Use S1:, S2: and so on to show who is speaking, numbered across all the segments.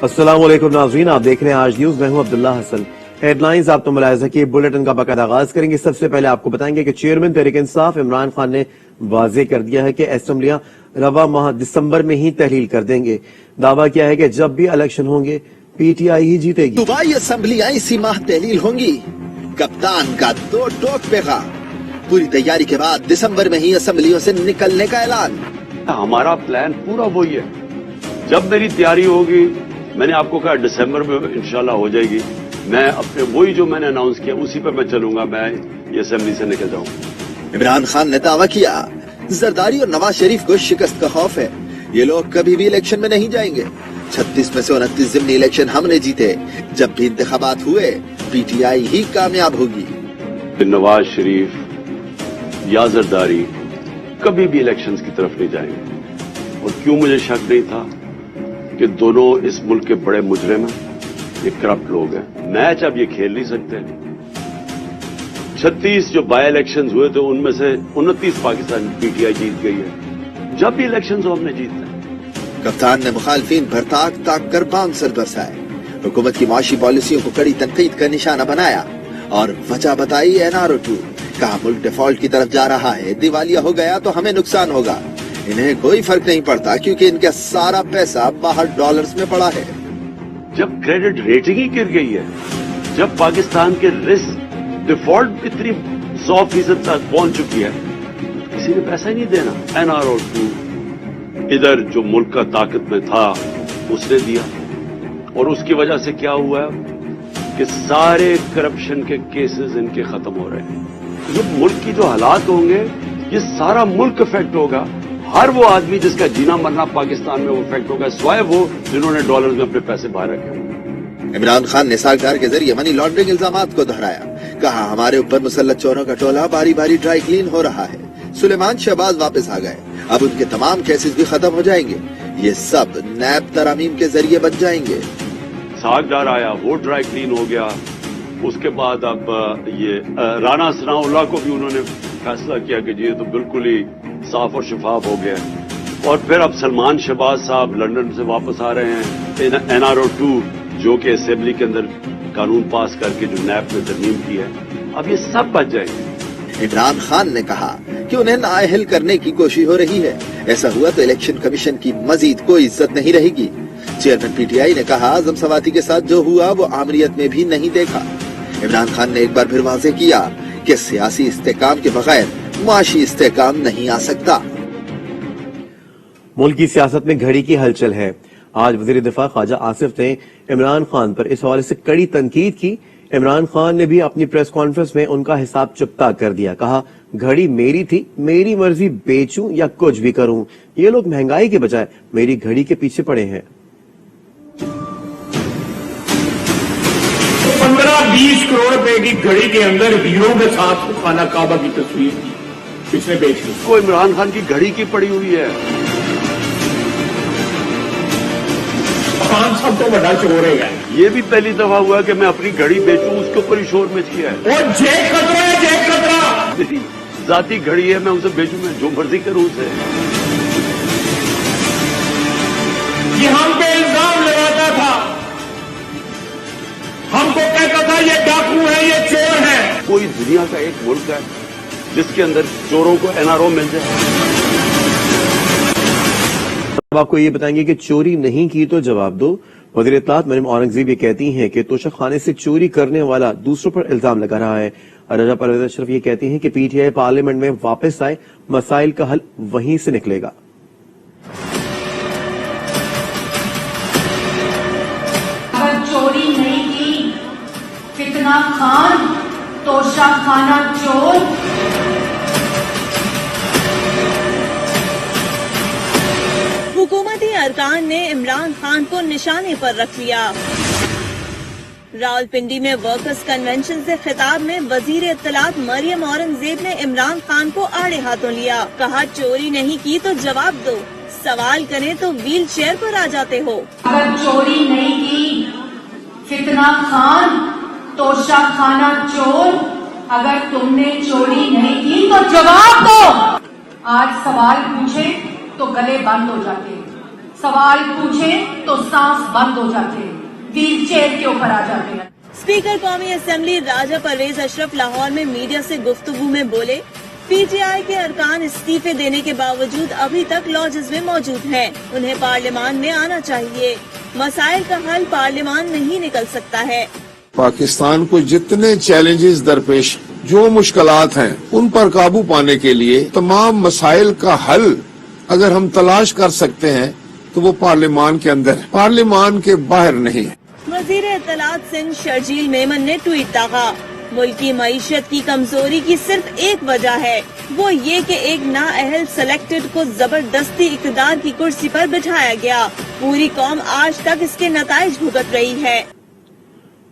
S1: अस्सलाम वालेकुम नाज़रीन, आप देख रहे हैं आज न्यूज। मैं हूं अब्दुल्ला हसन। हेडलाइंस आप तो मुलाहिज़ा किए, बुलेटिन का बाकायदा आगाज करेंगे। सबसे पहले आपको बताएंगे कि चेयरमैन तहरीक इंसाफ इमरान खान ने वाज़ेह कर दिया है कि असेंबलियां रवा माह दिसंबर में ही तहलील कर देंगे। दावा किया है कि जब भी इलेक्शन होंगे पीटीआई ही जीतेगी।
S2: दुबई असेंबलियां इसी माह तहलील होंगी, कप्तान का दो टोक पैगाम। पूरी तैयारी के बाद दिसंबर में ही असेंबलियों से निकलने का ऐलान।
S3: हमारा प्लान पूरा वही है। जब मेरी तैयारी होगी, मैंने आपको कहा दिसंबर में इंशाल्लाह हो जाएगी, मैं अपने वही जो मैंने अनाउंस किया उसी पर मैं चलूंगा, मैं ये असेंबली से निकल जाऊंगा।
S2: इमरान खान ने दावा किया, जरदारी और नवाज शरीफ को शिकस्त का खौफ है, ये लोग कभी भी इलेक्शन में नहीं जाएंगे। 36 में से 29 ज़िमनी इलेक्शन हमने जीते, जब भी इंतखाबात हुए पीटीआई ही कामयाब होगी।
S3: नवाज शरीफ या जरदारी कभी भी इलेक्शंस की तरफ नहीं जाएंगे। और क्यों मुझे शक नहीं था कि दोनों इस मुल्क के बड़े मुजरिम हैं, ये करप्ट लोग हैं। मैच अब ये खेल नहीं सकते। 36 जो बाय इलेक्शंस हुए थे उनमें से 29 पाकिस्तान पीटीआई जीत गई है। जब भी इलेक्शंस हो हमने जीतना है।
S2: कप्तान ने मुखालफिन पर ताक कर बाउंसर बरसाए, हुकूमत की माशी पॉलिसियों को कड़ी तनकीद का निशाना बनाया और वजह बताई NRO 2। कहा मुल्क डिफॉल्ट की तरफ जा रहा है, दिवालिया हो गया तो हमें नुकसान होगा। इन्हें कोई फर्क नहीं पड़ता क्योंकि इनका सारा पैसा बाहर डॉलर्स में पड़ा है।
S3: जब क्रेडिट रेटिंग ही गिर गई है, जब पाकिस्तान के रिस्क डिफॉल्ट इतनी 100% तक पहुंच चुकी है, किसी ने पैसा ही नहीं देना। NRO 2 इधर जो मुल्क का ताकत में था उसने दिया, और उसकी वजह से क्या हुआ कि सारे करप्शन के केसेस इनके खत्म हो रहे हैं। ये मुल्क की जो हालात होंगे, ये सारा मुल्क इफेक्ट होगा। हर वो आदमी जिसका जीना मरना पाकिस्तान में वो इफेक्ट होगा, स्वाय वो जिन्होंने डॉलर्स में अपने पैसे बाहर रखे होंगे।
S2: इमरान खान ने सागदार के जरिए मनी लॉन्ड्रिंग इल्जामात को दोहराया। कहा हमारे ऊपर मुसल्लत चोरों का टोला बारी बारी ड्राई क्लीन हो रहा है। सुलेमान शहबाज वापस आ गए, अब उनके तमाम केसेस भी खत्म हो जाएंगे। ये सब नैब तरामीम के जरिए बच जाएंगे।
S3: सागदार आया, वो ड्राई क्लीन हो गया। उसके बाद अब ये राना सनाउल्लाह को भी उन्होंने फैसला किया कि ये तो बिल्कुल ही साफ और शफाफ हो गया। और फिर अब सलमान शहबाज साहब लंदन से वापस आ रहे हैं। NRO 2 जो कि असेंबली के अंदर कानून पास करके जो नैब ने तरमीम की है, अब ये सब बच जाएंगे।
S2: इमरान खान ने कहा कि उन्हें नाअहल करने की कोशिश हो रही है। ऐसा हुआ तो इलेक्शन कमीशन की मजीद कोई इज्जत नहीं रहेगी। चेयरमैन पीटीआई ने कहा आजम सवाती के साथ जो हुआ वो आमरीत में भी नहीं देखा। इमरान खान ने एक बार फिर वाज़ेह किया कि सियासी इस्तेकाम के बगैर माशी इस्तेकाम नहीं आ सकता।
S1: मुल्क की सियासत में घड़ी की हलचल है। आज वजीर दिफा ख्वाजा आसिफ ने इमरान खान पर इस हवाले से कड़ी तनकीद की। इमरान खान ने भी अपनी प्रेस कॉन्फ्रेंस में उनका हिसाब चुकता कर दिया। कहा घड़ी मेरी थी, मेरी मर्जी बेचूं या कुछ भी करूं। ये लोग महंगाई के बजाय मेरी घड़ी के पीछे पड़े हैं।
S4: 15-20 करोड़ रुपए की घड़ी के अंदर हीरो के साथ खाना काबा की तस्वीर थी, किसने बेच ली?
S3: वो इमरान खान की घड़ी की पड़ी हुई है।
S4: खान सब तो बड़ा चोर है।
S3: ये भी पहली दफा हुआ कि मैं अपनी घड़ी बेचूं, उसके ऊपर ही शोर मच किया है।
S4: और जे खतरा
S3: मेरी जाती घड़ी है, मैं उसे बेचूं, मैं जो मर्जी करूं उसे।
S4: ये हम पे इल्जाम लगाता था, हमको कहता था ये डाकू है, ये चोर है।
S3: कोई दुनिया का एक मुल्क है जिसके अंदर चोरों को NRO मिल जाए।
S1: अब आपको ये बताएंगे कि चोरी नहीं की तो जवाब दो। वज़ीर इत्तलात मरियम औरंगजेब ये कहती हैं कि तोशक खाने से चोरी करने वाला दूसरों पर इल्जाम लगा रहा है। रजा परवेज अशरफ ये कहती हैं कि पीटीआई पार्लियामेंट में वापस आए, मसाइल का हल वहीं से निकलेगा।
S5: अगर चोरी नहीं की, फितना खान, तोशा खाना चोर।
S6: हुकूमती अरकान ने इमरान खान को निशाने पर रख लिया। रावलपिंडी में वर्कर्स कन्वेंशन से खिताब में वजीर इत्तलात मरियम औरंगजेब ने इमरान खान को आड़े हाथों लिया। कहा चोरी नहीं की तो जवाब दो, सवाल करें तो व्हील चेयर पर आ जाते हो।
S5: अगर चोरी नहीं की, फितना खान, तोशा खाना चोर। अगर तुमने चोरी नहीं की तो जवाब दो। आज सवाल पूछे तो गले बंद हो जाते हैं। सवाल पूछे तो सांस बंद हो जाते हैं, व्हील चेयर के ऊपर आ जाते हैं।
S6: स्पीकर कौमी असेंबली राजा परवेज अशरफ लाहौर में मीडिया से गुफ्तगू में बोले, पीटीआई के अरकान इस्तीफे देने के बावजूद अभी तक लॉजेस में मौजूद हैं। उन्हें पार्लियामान में आना चाहिए। मसाइल का हल पार्लियामान नहीं निकल सकता है।
S7: पाकिस्तान को जितने चैलेंजेस दरपेश, जो मुश्किलात हैं, उन पर काबू पाने के लिए तमाम मसाइल का हल अगर हम तलाश कर सकते हैं तो वो पार्लियामान के अंदर है, पार्लियामान के बाहर नहीं है।
S6: वजीर इत्तलात सिंध शर्जील मेमन ने ट्वीट कहा, मुल्क की मईशत की कमजोरी की सिर्फ एक वजह है, वो ये कि एक नाअहल सेलेक्टेड को जबरदस्ती इक़्तिदार की कुर्सी पर बिठाया गया। पूरी कौम आज तक इसके नताइज भुगत रही है।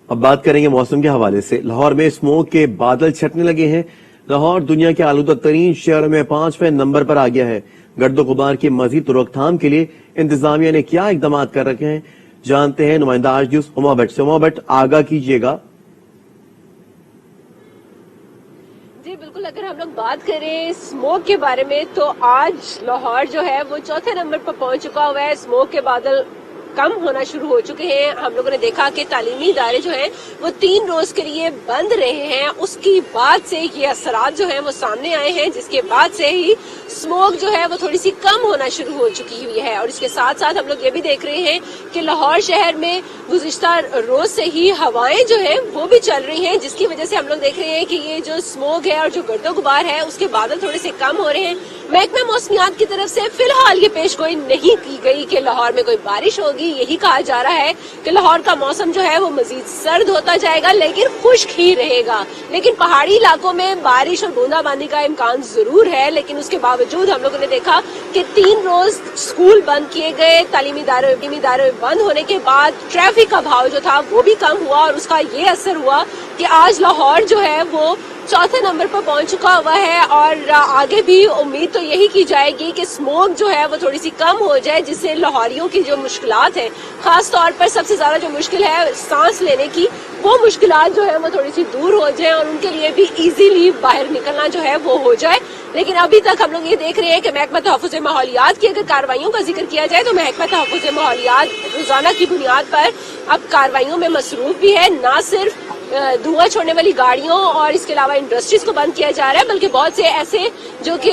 S1: अब बात करेंगे मौसम के हवाले से। लाहौर में स्मोक के बादल छटने लगे हैं। लाहौर दुनिया के आलूदा तरीन शहरों में 5वें नंबर पर आ गया है। गर्दो गुबार की मजीद रोकथाम के लिए इंतजामिया ने क्या इकदाम कर रखे हैं, जानते हैं नुमाइंदा आज न्यूज उमा भट्ट से। उमा भट्ट, आगाह कीजिएगा।
S8: जी बिल्कुल, अगर हम लोग बात करें स्मोक के बारे में तो आज लाहौर जो है वो 4थे नंबर पर पहुंच चुका हुआ है। स्मोक के बादल कम होना शुरू हो चुके हैं। हम लोगों ने देखा कि तालीमी इदारे जो हैं वो 3 रोज के लिए बंद रहे हैं। उसकी बाद से ये असरात जो हैं वो सामने आए हैं, जिसके बाद से ही स्मोक जो है वो थोड़ी सी कम होना शुरू हो चुकी हुई है। और इसके साथ साथ हम लोग ये भी देख रहे हैं कि लाहौर शहर में गुज़िश्ता रोज से ही हवाएं जो है वो भी चल रही हैं, जिसकी वजह से हम लोग देख रहे हैं कि ये जो स्मोक है और जो गर्दो गुबार है उसके बादल थोड़े से कम हो रहे हैं। महकमा मौसमियात की तरफ से फिलहाल ये पेशगोई नहीं की गई कि लाहौर में कोई बारिश होगी। यही कहा जा रहा है कि लाहौर का मौसम जो है वो मजीद सर्द होता जाएगा, लेकिन खुश्क ही रहेगा। लेकिन पहाड़ी इलाकों में बारिश और बूंदाबांदी का इम्कान जरूर है। लेकिन उसके बावजूद हम लोगों ने देखा कि 3 रोज स्कूल बंद किए गए। तालीमी इदारे बंद होने के बाद ट्रैफिक का भाव जो था वो भी कम हुआ और उसका ये असर हुआ कि आज लाहौर जो है वो 4थे नंबर पर पहुंच चुका हुआ है। और आगे भी उम्मीद तो यही की जाएगी कि स्मोक जो है वो थोड़ी सी कम हो जाए, जिससे लाहौरियों की जो मुश्किलात हैं, खास तौर पर सबसे ज्यादा जो मुश्किल है सांस लेने की, वो मुश्किलात जो है वो थोड़ी सी दूर हो जाए और उनके लिए भी इजीली बाहर निकलना जो है वो हो जाए। लेकिन अभी तक हम लोग ये देख रहे हैं कि महकमा तहफ़्फ़ुज़ माहौलियात की अगर कार्रवाइयों का जिक्र किया जाए तो महकमा तहफ़्फ़ुज़ माहौलियात रोजाना की बुनियाद पर अब कार्रवाइयों में मसरूफ भी है। न सिर्फ धुआं छोड़ने वाली गाड़ियों और इसके अलावा इंडस्ट्रीज को बंद किया जा रहा है, बल्कि बहुत से ऐसे जो कि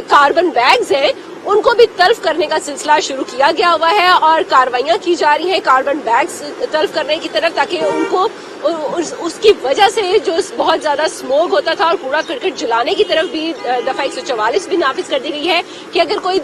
S8: कार्बन बैग्स हैं उनको भी तल्फ करने का सिलसिला शुरू किया गया हुआ है और कार्रवाइयां की जा रही हैं कार्बन बैग्स तल्फ करने की तरफ, ताकि उनको उसकी वजह से जो बहुत ज्यादा स्मोक होता था और कूड़ा करकट जलाने की तरफ भी दफा 144 भी नाफिज कर दी गई है कि अगर कोई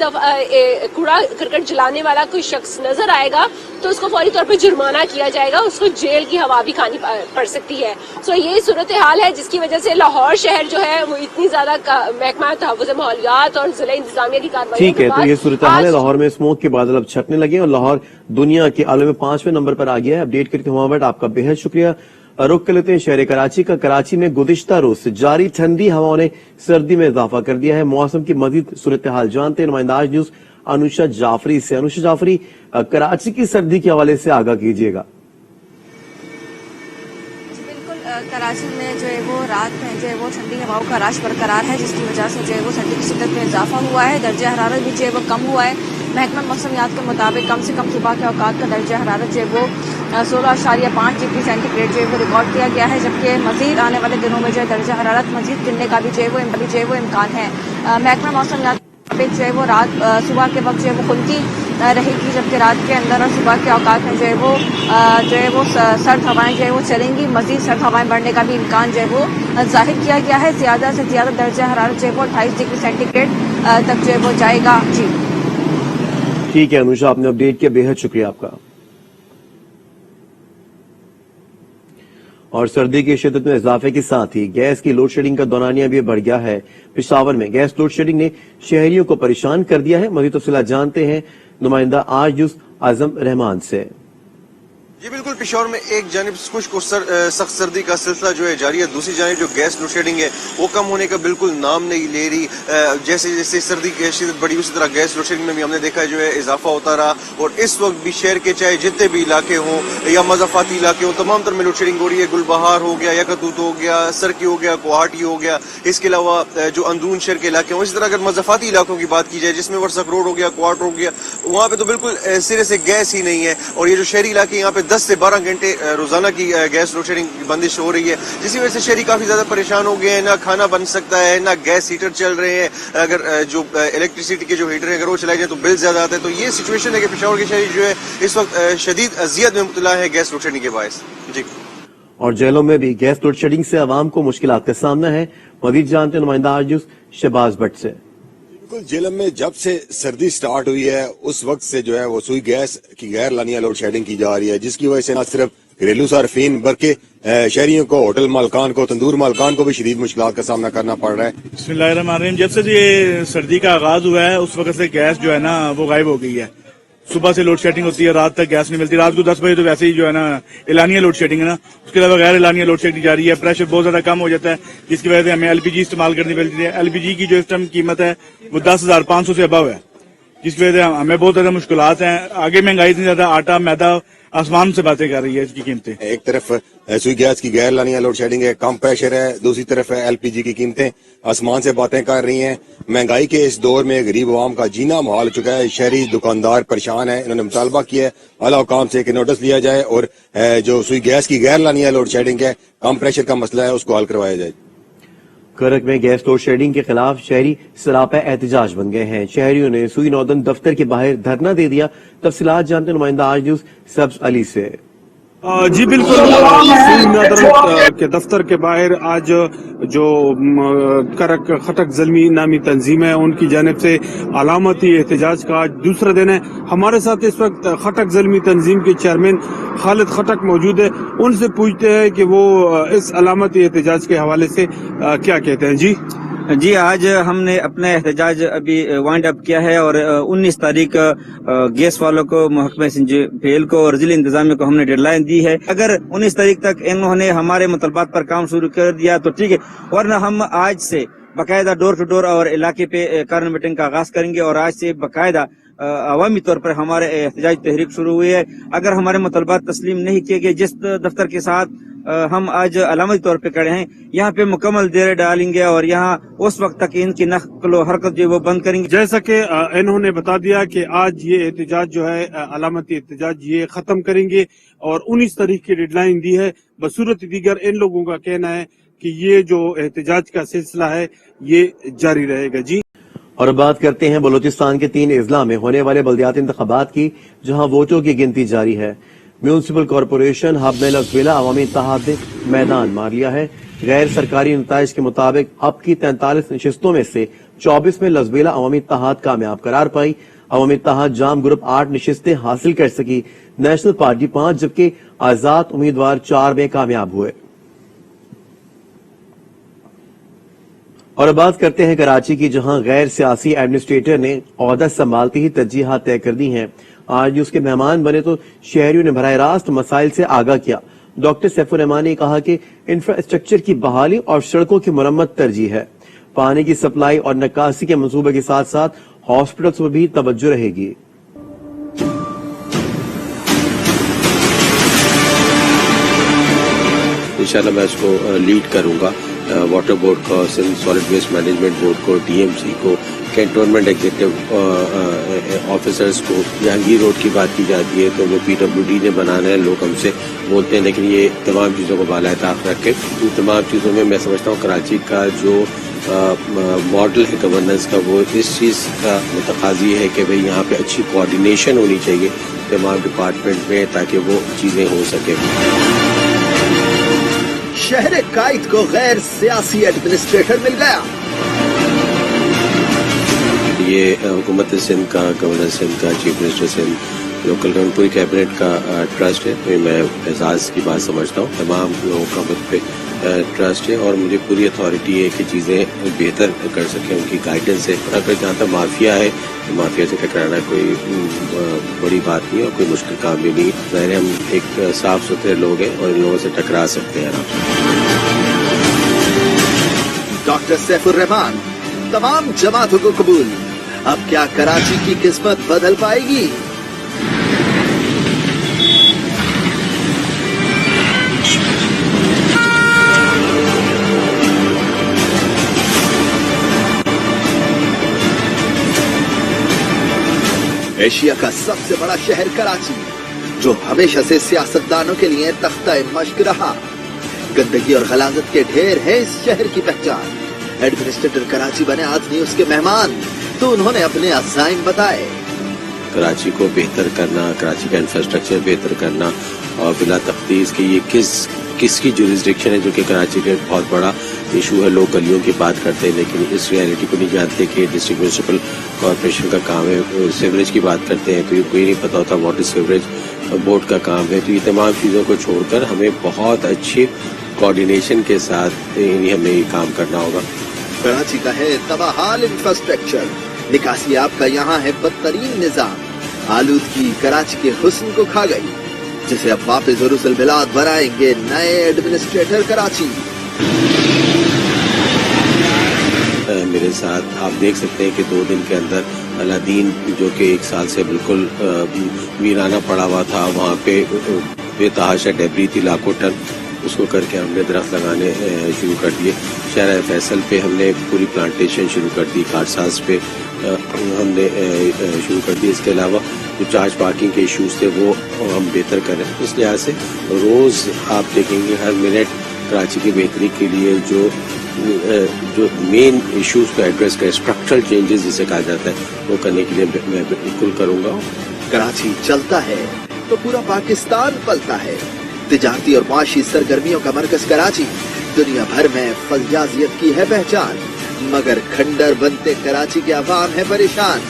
S8: कूड़ा करकट जलाने वाला कोई शख्स नजर आएगा तो उसको फौरी तौर पर जुर्माना किया जाएगा, उसको जेल की हवा भी खानी पड़ सकती है। सो ये सूरत हाल है जिसकी वजह से लाहौर शहर जो है वो इतनी ज्यादा महकमा तहफ़्फ़ुज़ माहौलियात और जिला इंतजामिया की कार्रवाई।
S1: ठीक है, तो ये सूरत हाल है। लाहौर में स्मोक के बादल अब छटने लगे और लाहौर दुनिया के आलम में 5वें नंबर पर आ गया है। अपडेट करके मोहम्मद आपका बेहद शुक्रिया। रुख कर लेते हैं शहर कराची का। कराची में गुज़िश्ता रोज से जारी ठंडी हवाओं ने सर्दी में इजाफा कर दिया है। मौसम की मजीद सूरत हाल जानते हैं नुमाइंदा आज न्यूज अनुषा जाफरी से। अनुषा जाफरी, कराची की सर्दी के हवाले से आगाह कीजिएगा।
S9: कराची में जो है वो रात में जो है वो ठंडी हवाओं का राश बरकरार है, जिसकी वजह से जो है वो सर्दी की शिद्दत में इजाफा हुआ है। दर्जा हरारत भी जो है वो कम हुआ है। महकमा मौसमियात के मुताबिक कम से कम सुबह के औकात का दर्जा हरारत जो है वो 16.5 डिग्री सेंटीग्रेड जो है वो रिकॉर्ड किया गया है, जबकि मजीद आने वाले दिनों में जो है दर्जा हरारत मजीद गिरने का भी जो है वो इम्कान है। महकमा मौसमियात जो है वो रात सुबह के वक्त जो है वो खुलती रहेगी, जबकि रात के अंदर और सुबह के औकात में जो है वो सर्द हवाएं जो है वो चलेंगी। मजीद सर्द हवाएं बढ़ने का भी इम्कान जो है वो जाहिर किया गया है। ज्यादा से ज्यादा दर्जा हरारत जो है वो 28 डिग्री सेंटीग्रेड तक जो है वो जाएगा। जी
S1: ठीक है अनुषा, आपने अपडेट किया, बेहद शुक्रिया आपका। और सर्दी की शिद्दत में इजाफे के साथ ही गैस की लोड शेडिंग का दौरानिया भी बढ़ गया है। पेशावर में गैस लोड शेडिंग ने शहरियों को परेशान कर दिया है। मज़ीद तफसीलात जानते हैं नुमाइंदा आज न्यूज आजम रहमान से।
S10: جی بالکل، پشاور میں ایک جانب خشک اور سخت سردی کا سلسلہ جو ہے جاری ہے، دوسری جانب جو گیس لوڈ شیڈنگ ہے وہ کم ہونے کا بالکل نام نہیں لے رہی. جیسے جیسے سردی کی شدت بڑھی اسی طرح گیس لوڈ شیڈنگ میں بھی ہم نے دیکھا جو ہے اضافہ ہوتا رہا، اور اس وقت بھی شہر کے چاہے جتنے بھی علاقے ہوں یا مضافاتی علاقے ہوں تمام تر میں لوڈ شیڈنگ ہو رہی ہے. گلبہار ہو گیا، یکتوت ہو گیا، سرکی ہو گیا، گوہاٹی ہو گیا، اس کے علاوہ جو اندرون شہر کے علاقے ہوں. اسی طرح اگر مضافاتی علاقوں کی بات کی جائے جس میں ورسک روڈ ہو گیا، کوارٹر ہو گیا، وہاں پہ تو بالکل سرے سے گیس ہی نہیں ہے. اور یہ جو شہری علاقے یہاں پہ 10 سے 12 گھنٹے روزانہ کی گیس لوڈ شیڈنگ کی بندش ہو رہی ہے، جس کی وجہ سے شہری کافی زیادہ پریشان ہو گئے ہیں. نہ کھانا بن سکتا ہے، نہ گیس ہیٹر چل رہے ہیں. اگر جو الیکٹریسٹی کے جو ہیٹر ہیں اگر وہ چلائے جائیں تو بل زیادہ آتا ہے. تو یہ سچویشن ہے کہ پشاور کے شہری جو ہے اس وقت شدید اذیت میں مبتلا ہے گیس لوڈ شیڈنگ کے باعث. جی.
S1: اور جیلوں میں بھی گیس لوڈ شیڈنگ سے عوام کو مشکلات کا سامنا ہے. مزید جانتے ہیں نمائندہ آرجوس شہباز بٹ سے.
S11: جیلم میں جب سے سردی سٹارٹ ہوئی ہے اس وقت سے جو ہے وہ سوئی گیس کی غیر لانیہ لوڈ شیڈنگ کی جا رہی ہے، جس کی وجہ سے نہ صرف گھریلو صارفین بلکہ شہریوں کو، ہوٹل مالکان کو، تندور مالکان کو بھی شدید مشکلات کا سامنا کرنا پڑ رہا ہے.
S12: بسم اللہ الرحمن الرحیم. جب سے یہ سردی کا آغاز ہوا ہے اس وقت سے گیس جو ہے نا وہ غائب ہو گئی ہے. صبح سے لوڈ شیڈنگ ہوتی ہے، رات تک گیس نہیں ملتی. رات کو 10 بجے تو ویسے ہی جو ہے نا اعلانیہ لوڈ شیڈنگ ہے نا، اس کے علاوہ غیر اعلانیہ لوڈ شیڈنگ جاری ہے. پریشر بہت زیادہ کم ہو جاتا ہے جس کی وجہ سے ہمیں ایل پی جی استعمال کرنی پڑتی ہے. ایل پی جی کی جو اس ٹائم قیمت ہے وہ 10,500 سے ابو ہے، جس کی وجہ سے ہمیں بہت زیادہ مشکلات ہیں. آگے مہنگائی اتنی زیادہ، آٹا میدا آسمان سے باتیں کر رہی ہے اس کی قیمتیں.
S11: ایک طرف سوئی گیس کی غیر لانیہ لوڈ شیڈنگ ہے، کم پریشر ہے، دوسری طرف ایل پی جی کی قیمتیں آسمان سے باتیں کر رہی ہیں. مہنگائی کے اس دور میں غریب عوام کا جینا محال ہو چکا ہے. شہری دکاندار پریشان ہیں. انہوں نے مطالبہ کیا ہے اعلیٰ حکام سے کہ نوٹس لیا جائے اور جو سوئی گیس کی غیر لانیہ لوڈ شیڈنگ ہے، کم پریشر کا مسئلہ ہے، اس کو حل کروایا جائے.
S1: کرک میں گیس لوڈ شیڈنگ کے خلاف شہری سراپا احتجاج بن گئے ہیں. شہریوں نے سوئی نوردن دفتر کے باہر دھرنا دے دیا. تفصیلات جانتے نمائندہ آرجوس سبز علی سے.
S13: جی بالکل، سوئی نوردن کے دفتر کے باہر آج جو کرک خٹک زلمی نامی تنظیم ہے ان کی جانب سے علامتی احتجاج کا آج دوسرا دن ہے. ہمارے ساتھ اس وقت خٹک زلمی تنظیم کے چیئرمین خالد خٹک موجود ہے. ان سے پوچھتے ہیں کہ وہ اس علامتی احتجاج کے حوالے سے کیا کہتے ہیں.
S14: جی آج ہم نے اپنا احتجاج ابھی وائنڈ اپ کیا ہے اور 19 تاریخ گیس والوں کو، محکمہ سنجھ بھیل کو اور ضلع انتظامیہ کو ہم نے ڈیڈ لائن دی ہے. اگر 19 تاریخ تک انہوں نے ہمارے مطالبات پر کام شروع کر دیا تو ٹھیک ہے، ورنہ ہم آج سے باقاعدہ ڈور ٹو ڈور اور علاقے پہ کارن میٹنگ کا آغاز کریں گے. اور آج سے باقاعدہ عوامی طور پر ہمارے احتجاج تحریک شروع ہوئی ہے. اگر ہمارے مطالبات تسلیم نہیں کیے گئے، جس دفتر کے ساتھ ہم آج علامتی طور پہ کھڑے ہیں یہاں پہ مکمل دیر ڈالیں گے اور یہاں اس وقت تک ان کی نقل و حرکت جو وہ بند کریں گے.
S13: جیسا کہ انہوں نے بتا دیا کہ آج یہ احتجاج جو ہے علامتی احتجاج یہ ختم کریں گے اور 19 تاریخ کی ڈیڈ لائن دی ہے. بصورت دیگر ان لوگوں کا کہنا ہے کہ یہ جو احتجاج کا سلسلہ ہے یہ جاری رہے گا. جی
S1: اور اب بات کرتے ہیں بلوچستان کے 3 اضلاع میں ہونے والے بلدیاتی انتخابات کی، جہاں ووٹوں کی گنتی جاری ہے. میونسپل کارپوریشن ہب میں لزبیلا عوامی اتحاد نے میدان مار لیا ہے. غیر سرکاری نتائج کے مطابق اب کی 43 نشستوں میں سے 24 میں لزبیلا عوامی اتحاد کامیاب قرار پائی. عوامی اتحاد جام گروپ 8 نشستیں حاصل کر سکی. نیشنل پارٹی 5 جبکہ آزاد امیدوار 4 میں کامیاب ہوئے. اور اب بات کرتے ہیں کراچی کی، جہاں غیر سیاسی ایڈمنسٹریٹر نے عہدہ سنبھالتے ہی ترجیحات طے کر دی ہیں. آج اس کے مہمان بنے تو شہریوں نے براہ راست مسائل سے آگاہ کیا. ڈاکٹر سیف الرحمان نے کہا کہ انفراسٹرکچر کی بحالی اور سڑکوں کی مرمت ترجیح ہے. پانی کی سپلائی اور نکاسی کے منصوبے کے ساتھ ساتھ ہاسپٹلز پر بھی توجہ رہے گی.
S15: انشاءاللہ میں اس کو لیڈ کروں گا. واٹر بورڈ کو، سالڈ ویسٹ مینجمنٹ بورڈ کو، ڈی ایم سی کو، کینٹونمنٹ ایگزیکٹو آفیسرز کو. جہانگیر روڈ کی بات کی جاتی ہے تو وہ پی ڈبلیو ڈی نے بنانا ہے، لوگ ہم سے بولتے ہیں، لیکن یہ تمام چیزوں کو بالائے طاق رکھ کے ان تمام چیزوں میں سمجھتا ہوں کراچی کا جو ماڈل ہے گورننس کا وہ اس چیز کا متقاضی ہے کہ بھئی یہاں پہ اچھی کوآرڈینیشن ہونی چاہیے تمام ڈپارٹمنٹ میں تاکہ وہ چیزیں ہو سکیں.
S2: شہر قائد کو غیر سیاسی ایڈمنسٹریٹر مل گیا.
S15: یہ حکومت سندھ کا، گورنر سندھ کا، chief minister Sindh local government पूरी कैबिनेट का ट्रस्ट है, तो मैं एजाज की बात समझता हूँ। तमाम लोगों का मुझ पे ट्रस्ट है और मुझे पूरी अथॉरिटी है कि चीज़ें बेहतर कर सकें, उनकी गाइडेंस है। अगर जहाँ तक माफिया है तो माफिया से टकराना कोई बड़ी बात नहीं है और कोई मुश्किल काम भी नहीं है। ज़ाहिर हम एक साफ सुथरे लोग हैं और इन लोगों से टकरा सकते हैं आराम से।
S2: डॉक्टर सैफुर रहमान, तमाम जमातों को कबूल। अब क्या कराची की किस्मत बदल पाएगी? एशिया का सबसे बड़ा शहर कराची, जो हमेशा से सियासतदानों के लिए तख्ता मश्क रहा। गंदगी और गलाजत के ढेर है इस शहर की पहचान। एडमिनिस्ट्रेटर कराची बने आज न्यूज के मेहमान, तो उन्होंने अपने अज़ाइम बताए।
S15: कराची को बेहतर करना, कराची का इंफ्रास्ट्रक्चर बेहतर करना और बिला तफ्तीश कि ये किसकी जुरिस्डिक्शन है, जो कि कराची का एक बहुत बड़ा इशू है। लोग गलियों की बात करते हैं लेकिन इस रियलिटी को नहीं जानते कि डिस्ट्रिक्ट म्यूनिसिपल कॉर्पोरेशन का काम है। सीवरेज की बात करते हैं तो ये कोई नहीं पता होता वाट इज सीवरेज बोर्ड का काम है। तो ये तमाम चीज़ों को छोड़कर हमें बहुत अच्छी कोऑर्डिनेशन के साथ हमें ये काम करना होगा।
S2: कराची का है तबाहाल इंफ्रास्ट्रक्चर, निकासी आपका यहाँ है बदतरीन निजाम। आलूदगी कराची के हुस्न को खा गई, जिसे अब वापस उरुसल बिलाद बनाएंगे नए एडमिनिस्ट्रेटर कराची।
S15: मेरे साथ आप देख सकते हैं कि 2 दिन के अंदर अलादीन, जो कि 1 साल से बिल्कुल वीराना पड़ा हुआ था, वहाँ पे बेतहाशा डेबरी थी लाखों टन, उसको करके हमने दरख्त लगाने शुरू कर दिए। शहर फैसल पे हमने पूरी प्लांटेशन शुरू कर दी, खारसाज पे हमने शुरू कर दी। इसके अलावा जो चार्ज पार्किंग के इश्यूज थे वो हम बेहतर करें। इस लिहाज से रोज़ आप देखेंगे हर मिनट कराची की बेहतरी के लिए जो मेन इश्यूज को एड्रेस करें, स्ट्रक्चरल चेंजेस जिसे कहा जाता है, वो करने के लिए मैं बिल्कुल करूँगा।
S2: कराची चलता है तो पूरा पाकिस्तान पलता है। तिजारती और माशी सरगर्मियों का मरकज कराची दुनिया भर में फलजाजियत की है पहचान, मगर खंडर बनते कराची के अवाम है परेशान।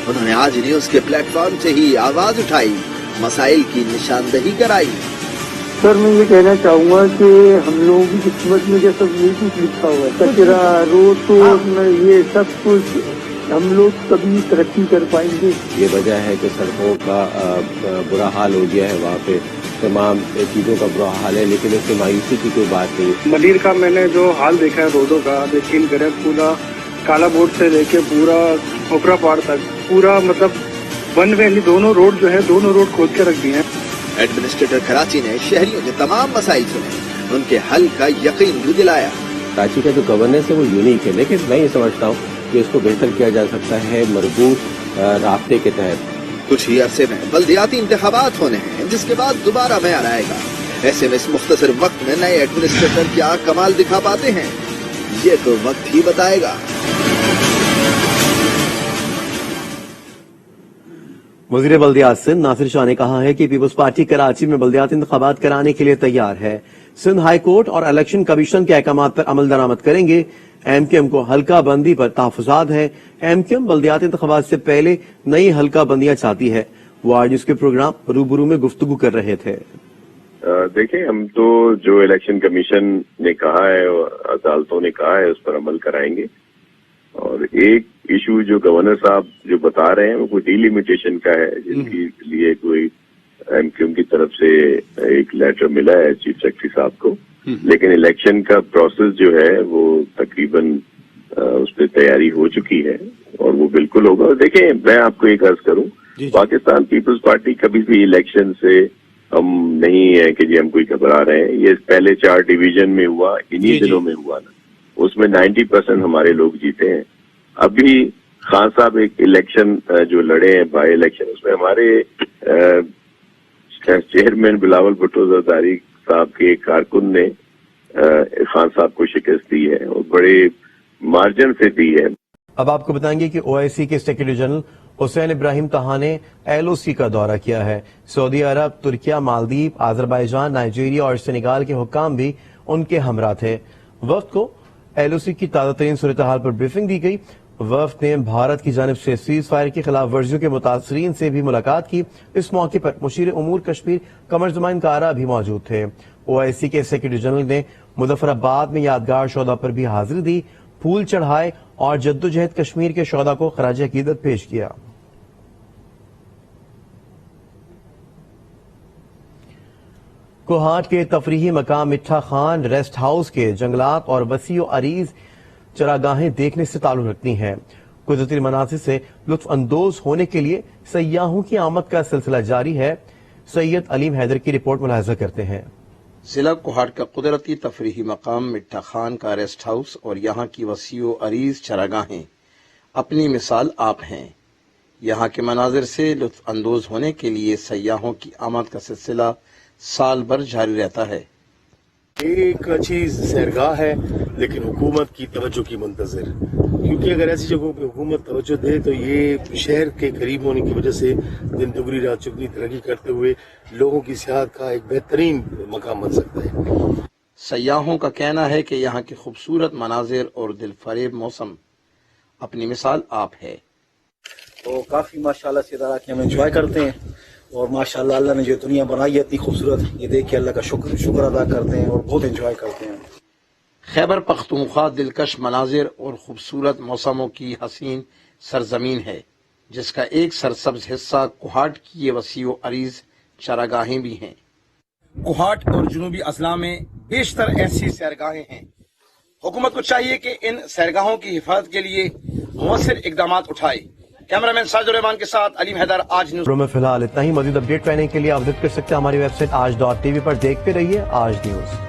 S2: उन्होंने आज न्यूज के प्लेटफॉर्म से ही आवाज उठाई, मसाइल की निशानदही कराई।
S16: सर, मैं ये कहना चाहूँगा कि हम लोगों की किस्मत में जो सब ये कुछ लिखा हुआ है, कचरा, रोड तो ये सब कुछ, हम लोग कभी तरक्की कर पाएंगे?
S15: ये वजह है कि सड़कों का बुरा हाल हो गया है, वहाँ पे तमाम चीज़ों का बुरा हाल है, लेकिन इससे मायूसी की कोई बात नहीं।
S16: मलिर का मैंने जो हाल देखा है रोडों का, यकीन करें पूरा काला बोर्ड से लेके पूरा ओपरा पार तक पूरा मतलब वन वे, दोनों रोड जो है दोनों रोड खोद के रख दिए हैं।
S2: एडमिनिस्ट्रेटर कराची ने शहरियों के तमाम मसाइल सुने, उनके हल का यकीन भी दिलाया।
S15: कराची का जो गवर्नेंस है वो यूनिक है, लेकिन मैं ये समझता हूँ कि इसको बेहतर किया जा सकता है मजबूत रास्ते के तहत।
S2: कुछ ही अरसे में बल्दियाती इंतखाबात होने हैं, जिसके बाद दोबारा बयान आएगा। ऐसे में इस मुख्तसर वक्त में नए एडमिनिस्ट्रेटर क्या कमाल दिखा पाते हैं, ये तो वक्त ही बताएगा।
S1: वज़ीर बल्दियात सिंध नासिर शाह ने कहा है कि पीपल्स पार्टी कराची में बल्दियाती इंतखाबात कराने के लिए तैयार है। सिंध हाई कोर्ट और इलेक्शन कमीशन के अहकामात पर अमल दरामद करेंगे। एमक्यूएम को हल्का बंदी पर तहफ़्फ़ुज़ात है। एमक्यूएम बल्दियाती इंतखाबात से पहले नई हल्का बंदियां चाहती है। वो आज इसके प्रोग्राम रूबरू में गुफ्तगू कर रहे थे।
S17: देखें, हम तो जो इलेक्शन कमीशन ने कहा है और अदालतों ने कहा है उस पर अमल कराएंगे। और एक इशू जो गवर्नर साहब जो बता रहे हैं वो कोई डिलिमिटेशन का है, जिसके लिए कोई एमक्यूएम की तरफ से एक लेटर मिला है चीफ सेक्रेटरी साहब को, लेकिन इलेक्शन का प्रोसेस जो है वो तकरीबन उस पर तैयारी हो चुकी है और वो बिल्कुल होगा। देखें, मैं आपको एक अर्ज करूं, पाकिस्तान पीपल्स पार्टी कभी भी इलेक्शन से हम नहीं है कि जी हम कोई घबरा रहे हैं। ये पहले 4 डिवीजन में हुआ, इन्हीं दिनों में हुआ ना, उसमें 90% हमारे लोग जीते हैं। अभी खान साहब एक इलेक्शन जो लड़े हैं बाई इलेक्शन, उसमें हमारे चेयरमैन बिलावल भुट्टो जरदारी साहब के कारकुन ने खान साहब को शिकस्त दी है और बड़े मार्जिन से दी है।
S1: अब आपको बताएंगे कि ओआईसी के सेक्रेटरी जनरल हुसैन इब्राहिम तहा ने एलओसी का दौरा किया है। सऊदी अरब, तुर्किया, मालदीव, आजरबाईजान, नाइजीरिया और सेनेगाल के हुक्काम भी उनके हमरा थे। वक्त को एलओसी की ताज़ा तरीन सूरत हाल पर ब्रीफिंग दी गई। وفد نے بھارت کی جانب سے سیز فائر کی خلاف ورزیوں کے متاثرین سے بھی ملاقات کی۔ اس موقع پر مشیر امور کشمیر قمر زمان کارا بھی موجود تھے۔ OIC کے سیکرٹری جنرل نے مظفر آباد میں یادگار شہداء پر بھی حاضری دی، پھول چڑھائے اور جدوجہد کشمیر کے شہداء کو خراج عقیدت پیش کیا۔ کوہاٹ کے تفریحی مقام مٹھا خان ریسٹ ہاؤس کے جنگلات اور وسیع و عریض چراگاہیں دیکھنے سے تعلق رکھتی ہیں۔ قدرتی مناظر سے لطف اندوز ہونے کے لیے سیاحوں کی آمد کا سلسلہ جاری ہے۔ سید علیم حیدر کی رپورٹ ملاحظہ کرتے ہیں۔
S18: ضلع کوہاٹ کا قدرتی تفریحی مقام مٹھا خان کا ریسٹ ہاؤس اور یہاں کی وسیع و عریض چراگاہیں اپنی مثال آپ ہیں۔ یہاں کے مناظر سے لطف اندوز ہونے کے لیے سیاحوں کی آمد کا سلسلہ سال بھر جاری رہتا ہے۔
S19: ایک اچھی سیرگاہ ہے لیکن حکومت کی توجہ کی منتظر، کیونکہ اگر ایسی جگہوں پہ حکومت توجہ دے تو یہ شہر کے قریب ہونے کی وجہ سے دن دگنی رات چگنی ترقی کرتے ہوئے لوگوں کی سیاحت کا ایک بہترین مقام بن سکتا ہے۔
S18: سیاحوں کا کہنا ہے کہ یہاں کے خوبصورت مناظر اور دل فریب موسم اپنی مثال آپ ہے۔
S20: تو کافی ماشاءاللہ سے ادارہ کے ہم انجوائے کرتے ہیں، اور ماشاءاللہ اللہ نے جو دنیا بنائی ہے اتنی خوبصورت، یہ دیکھ کے اللہ کا شکر ادا کرتے ہیں اور بہت انجوائے کرتے ہیں۔
S18: خیبر پختونخوا دلکش مناظر اور خوبصورت موسموں کی حسین سرزمین ہے، جس کا ایک سرسبز حصہ کوہاٹ کی یہ وسیع و عریض چراگاہیں بھی ہیں۔
S21: کوہاٹ اور جنوبی اضلاع میں بیشتر ایسی سیرگاہیں ہیں۔ حکومت کو چاہیے کہ ان سیرگاہوں کی حفاظت کے لیے مؤثر اقدامات اٹھائے۔ کیمرہ مین ساجد الرحمان کے ساتھ علیم حیدر، آج نیوز۔
S1: میں فی الحال اتنا ہی۔ مزید اپڈیٹ رہنے کے لیے آپ وزٹ کر سکتے ہیں ہماری ویب سائٹ آج.tv پر۔ دیکھتے رہیے آج نیوز۔